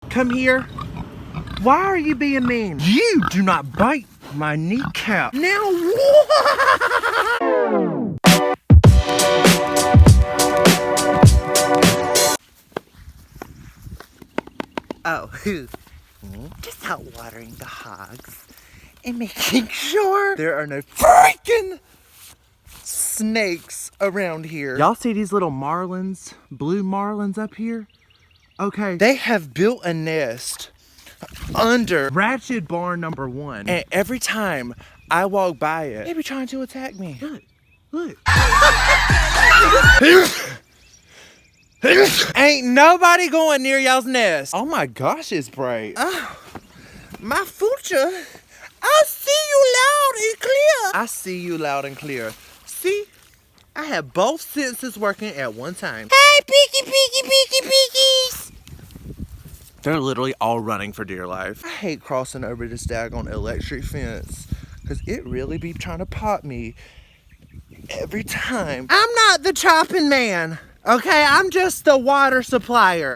Come here. Why are you being mean? You do not bite my kneecap. Now what? Oh, just out watering the hogs and making sure there are no freaking snakes around here. Y'all see these little marlins, blue marlins up here? Okay, they have built a nest under Ratchet barn number 1. And every time I walk by it, they be trying to attack me. Look. Ain't nobody going near y'all's nest. Oh my gosh, it's bright. My future. I see you loud and clear. I see you loud and clear. See? I have both senses working at one time. Hey, peekies. They're literally all running for dear life. I hate crossing over this daggone electric fence because it really be trying to pop me every time. I'm not the chopping man, okay? I'm just the water supplier.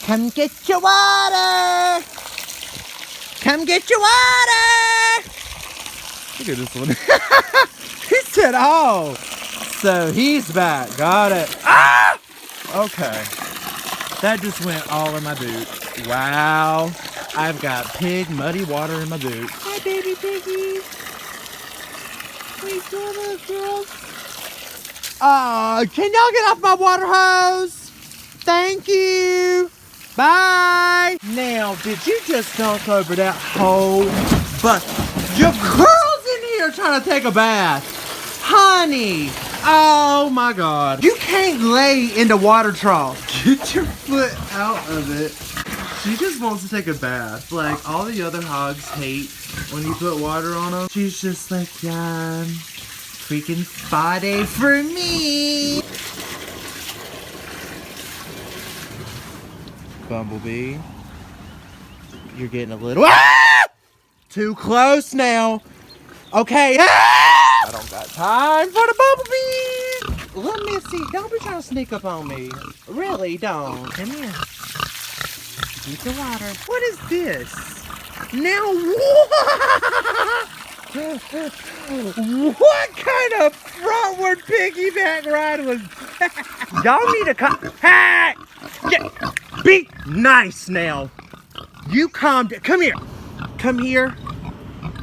Come get your water. Come get your water. Look at this one. He said, oh. So he's back. Got it. Ah! Okay. That just went all in my boot. Wow. I've got pig muddy water in my boot. Hi, baby piggy. Hey, girls. Can y'all get off my water hose? Thank you. Bye. Now, did you just dunk over that whole bucket? Your girl's in here trying to take a bath. Honey. Oh my God. You can't lay in the water trough. Get your foot out of it. She just wants to take a bath. Like all the other hogs hate when you put water on them. She's just like, yeah, freaking spa day for me. Bumblebee, you're getting a little too close now. Okay. I don't got time for the bumblebee. Let me see. Don't be trying to sneak up on me. Really, don't. Come here. Eat the water. What is this? Now what kind of frontward piggyback ride was that? Y'all need to come. Hey! Be nice now. You calm down. Come here. Come here.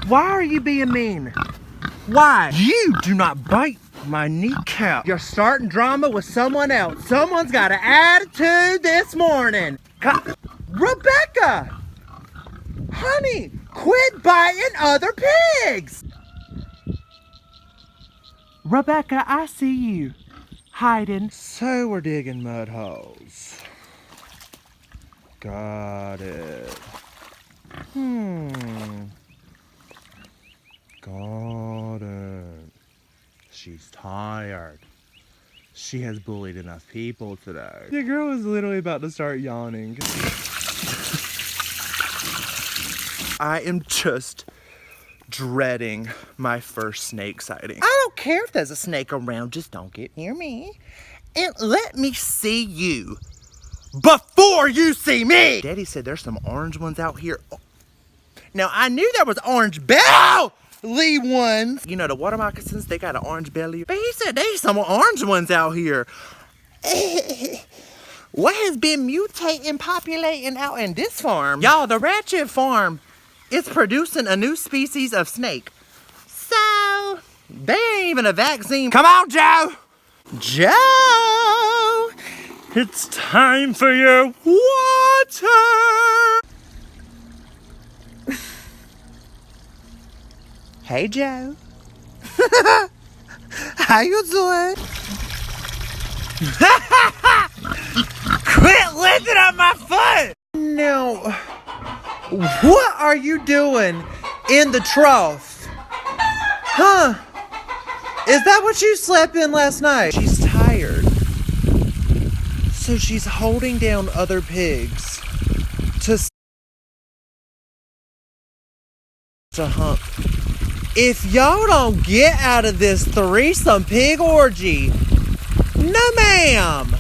Why are you being mean? Why? You do not bite my kneecap. You're starting drama with someone else. Someone's got an attitude this morning. Rebecca! Honey, quit biting other pigs! Rebecca, I see you. Hiding. So we're digging mud holes. Got it. Got it. She's tired. She has bullied enough people today. The girl is literally about to start yawning. I am just dreading my first snake sighting. I don't care if there's a snake around, just don't get near me. And let me see you before you see me. Daddy said there's some orange ones out here. Now, I knew there was orange belly ones. You know, the water moccasins, they got an orange belly. But he said there's some orange ones out here. What has been mutating, populating out in this farm? Y'all, the Ratchet farm is producing a new species of snake. So, they ain't even a vaccine. Come on, Joe. Joe, it's time for your water. Hey, Joe. How you doing? Quit lifting up my foot! Now, what are you doing in the trough? Huh? Is that what you slept in last night? She's tired. So she's holding down other pigs to hump. If y'all don't get out of this threesome pig orgy, no ma'am.